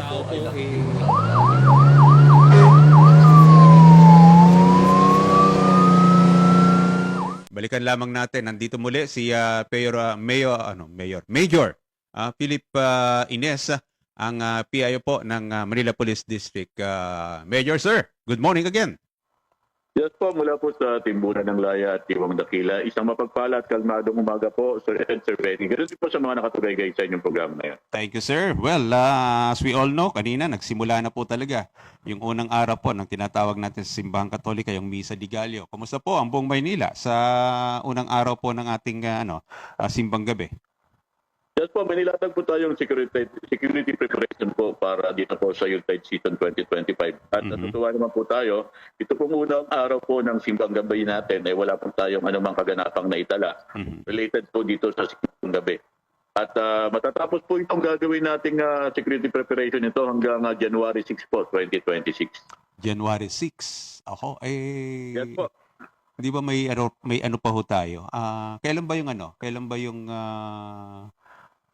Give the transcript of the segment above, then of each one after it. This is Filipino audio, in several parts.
tao ay po Balikan lamang natin, nandito muli si Major Philip Ines, ang PIO po ng Manila Police District. Major, sir, good morning again. Yes po, mula po sa Timbunan ng Laya at Tiwang Dakila. Isang mapagpala at kalmadong umaga po, Sir Ed, Sir Benny. Ganun din po sa mga nakatugay sa inyong programa na yan. Thank you, sir. Well, as we all know, kanina nagsimula na po talaga yung unang araw po ng tinatawag natin sa Simbahang Katolika, yung Misa di Gallo. Kumusta po ang buong Maynila sa unang araw po ng ating simbang gabi? Yes po, may nilatag po tayong security preparation po para dito po sa Yuletide Season 2025. At natutuwa naman po tayo, ito pong unang araw po ng simbang gabi natin ay wala po tayong anumang kaganapang naitala related po dito sa simbang gabi. At matatapos po itong gagawin nating security preparation ito hanggang January 6 po, 2026. January 6. Ako, Yes po. Di ba may ano pa ho tayo? Kailan ba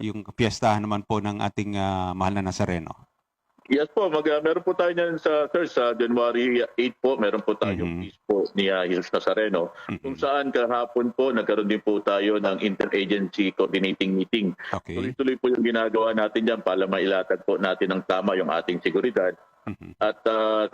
yung piyestahan naman po ng ating mahal na Nazareno? Yes po, meron po tayo niyan sa January 8 po, meron po tayong feast po ni Jesus Nazareno, kung saan kahapon po nagkaroon din po tayo ng interagency coordinating meeting. Okay. Tuloy-tuloy po yung ginagawa natin diyan para mailatag po natin ng tama yung ating seguridad. At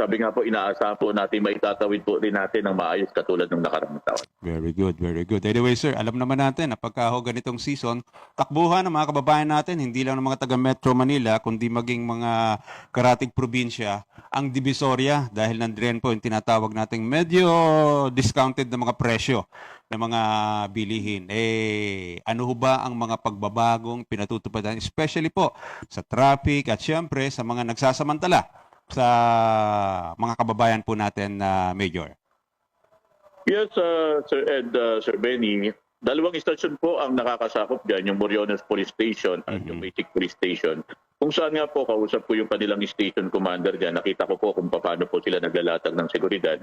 sabi nga po, inaasahan po natin maitatawid po rin natin ng maayos katulad ng nakaraang taon. Very good, very good. Anyway, sir, alam naman natin na pagka ganitong season, takbuhan ng mga kababayan natin, hindi lang ng mga taga Metro Manila, kundi maging mga karatig probinsya, ang Divisoria, dahil nandiyan po yung tinatawag nating medyo discounted na mga presyo ng mga bilihin. Ano ho ba ang mga pagbabagong pinatutupadan, especially po sa traffic at syempre sa mga nagsasamantala sa mga kababayan po natin, Major? Yes, Sir Ed, Sir Benny, dalawang istasyon po ang nakakasakop dyan, yung Moriones Police Station at yung Basic Police Station. Kung saan nga po, kausap ko yung kanilang station commander dyan, nakita ko po kung paano po sila naglalatag ng seguridad.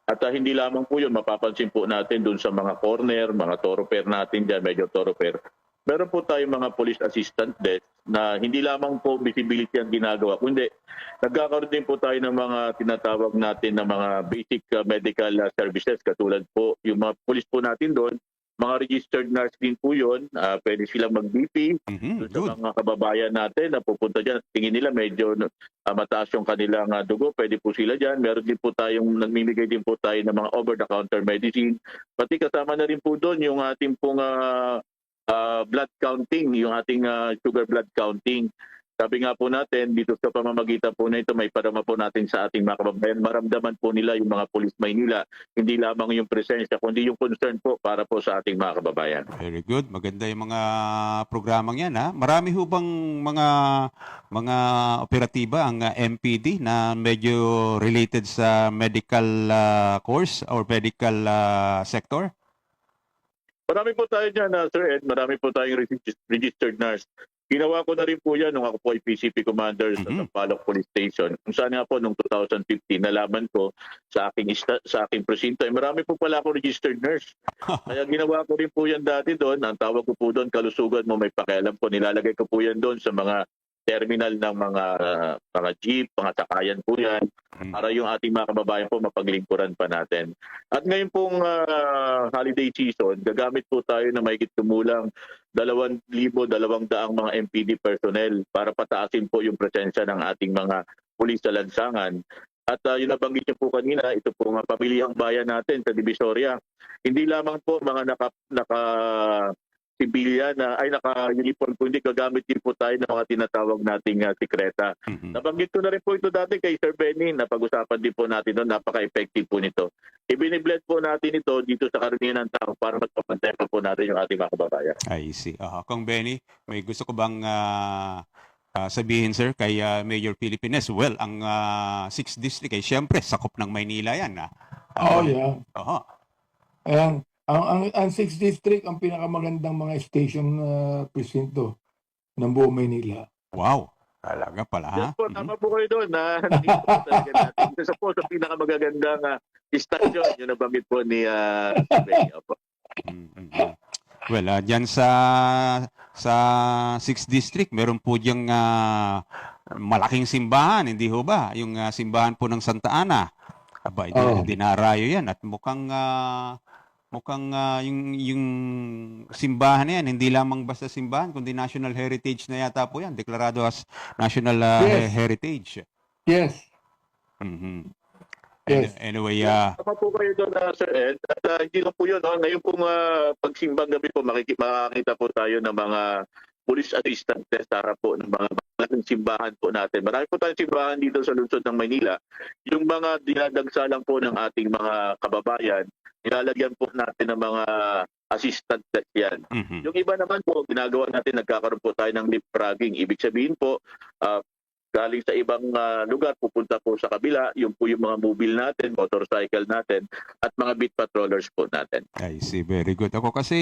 At hindi lamang po yun, mapapansin po natin dun sa mga corner, mga thoroughfare natin dyan, medyo thoroughfare. Meron po tayong mga police assistant desk na hindi lamang po visibility ang ginagawa, kundi nagkakaroon din po tayo ng mga tinatawag natin na mga basic medical services, katulad po yung mga police po natin doon, mga registered nurse din po yun, pwede silang mag-BP sa mga kababayan natin na pupunta dyan. Tingin nila medyo mataas yung kanilang dugo, pwede po sila dyan. Meron din po tayong, nagmimigay din po tayo ng mga over-the-counter medicine. Pati kasama na rin po doon yung ating pong blood counting, yung ating sugar blood counting. Sabi nga po natin, dito sa pamamagitan po na ito, may parama po natin sa ating mga kababayan. Maramdaman po nila yung mga Police Maynila, hindi lamang yung presensya, kundi yung concern po para po sa ating mga kababayan. Very good. Maganda yung mga programang yan, ha? Marami ho bang mga operatiba ang MPD na medyo related sa medical course or medical sector? Marami po tayo dyan, Sir Ed. Marami po tayong registered nurse. Ginawa ko na rin po yan nung ako po ay PCP commander sa Sampaloc Police Station. Kung saan nga po nung 2015, nalaman ko sa aking presinto, marami po pala ako registered nurse. Kaya ginawa ko rin po yan dati doon. Ang tawag ko po doon, kalusugan mo may pakialam po. Nilalagay ko po yan doon sa mga terminal ng mga jeep, mga sakayan po yan, para yung ating mga kababayan po mapaglingkuran pa natin. At ngayon pong holiday season, gagamit po tayo na mahigit kumulang 2,200 mga MPD personnel para pataasin po yung presensya ng ating mga pulis sa lansangan. At yung nabanggit niyo po kanina, ito po nga pamilihang bayan natin sa Divisoria. Hindi lamang po mga civilian na ay naka-uniform, kundi gagamit din po tayo ng mga tinatawag nating sikreta. Nabanggit ko na rin po ito dati kay Sir Benny, napag-usapan din po natin doon, napaka-effective po nito. Ibiniblend po natin ito dito sa karamihan ng tao para magpapantay po natin yung ating mga kababayan. I see. Kung Benny, may gusto ko bang sabihin, sir, kay Mayor Philippines? Well, ang 6th District ay siyempre sakop ng Maynila yan. yeah. Ayan. Ang 6th District, ang pinakamagandang mga station presinto ng buong Maynila. Wow. Talaga pala, ha? Yes po, tama po kayo doon. Nakita po talaga natin. Isa po sa pinakamagagandang istasyon, yung nabanggit po ni Benny. Well, dyan sa 6th District, meron po diyang malaking simbahan, hindi ho ba? Yung simbahan po ng Santa Ana. Aba, Oo. dinarayo yan at mukhang yung simbahan na yan, hindi lamang basta simbahan, kundi National Heritage na yata po yan. Deklarado as National Yes. Heritage. Yes. Mhm. Yes. Anyway, Tama po kayo doon, Sir Ed. At hindi lang po yun. No? Ngayon pong pagsimbang gabi po, makakita po tayo ng mga police assistant sa harap po ng mga malaking simbahan po natin. Marami po tayong simbahan dito sa lungsod ng Maynila. Yung mga dinadagsalang po ng ating mga kababayan, nilalagyan po natin ng mga assistant desk yan. mhm. Yung iba naman po, ginagawa natin, nagkakaroon po tayo ng leapfrogging. Ibig sabihin po, galing sa ibang lugar, pupunta po sa kabila, yung po yung mga mobile natin, motorcycle natin, at mga beat patrollers po natin. I see, very good. Ako kasi,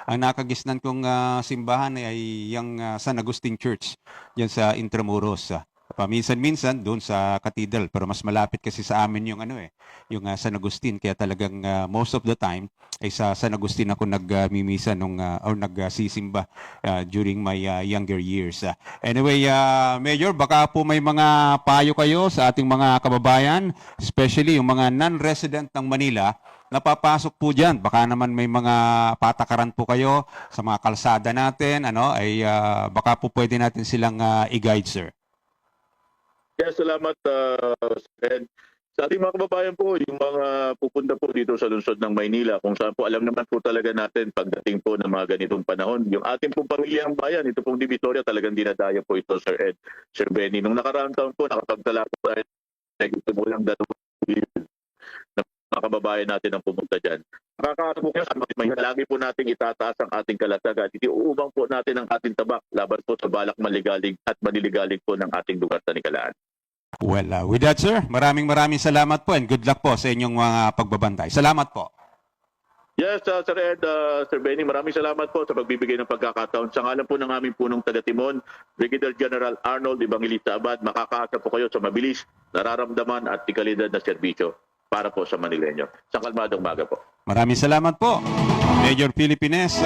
ang nakagisnan kong simbahan ay yung San Agustin Church, yan sa Intramuros. Paminsan-minsan doon sa cathedral, pero mas malapit kasi sa amin yung yung San Agustin, kaya talagang most of the time ay sa San Agustin ako nagmimisa or nagsisimba during my younger years. Anyway, Mayor, baka po may mga payo kayo sa ating mga kababayan, especially yung mga non-resident ng Manila, napapasok po dyan. Baka naman may mga patakaran po kayo sa mga kalsada natin, ay baka po pwede natin silang i-guide, sir. Yes, salamat, Ed. Sa ating mga kababayan po, yung mga pupunta po dito sa lungsod ng Maynila, kung saan po alam naman po talaga natin pagdating po ng mga ganitong panahon, yung ating pong pamilyang bayan, ito pong Divisoria, talagang dinadaya po ito, Sir Ed, Sir Benny. Nung nakaraang taon po, nakapagtala po tayo, ito mo lang 2 billion na mga kababayan natin ang pumunta dyan. Nakakaano po kayo sa Maynila, lagi po natin itataas ang ating kalatagan. Itiuubang po natin ang ating tabak laban po sa balak maligalig at maniligalig po ng ating lugar sa Nikalaan. Well, with that, sir, maraming salamat po and good luck po sa inyong mga pagbabantay. Salamat po. Yes, Sir Ed, Sir Benny, maraming salamat po sa pagbibigay ng pagkakataon. Sa ngalan po ng aming punong taga-Timon, Brigadier General Arnold Evangelista Abad, makakaasa po kayo sa mabilis, nararamdaman at ikalidad na serbisyo para po sa Manileño. Sa kalmadong maga po. Maraming salamat po, Major Pilipines.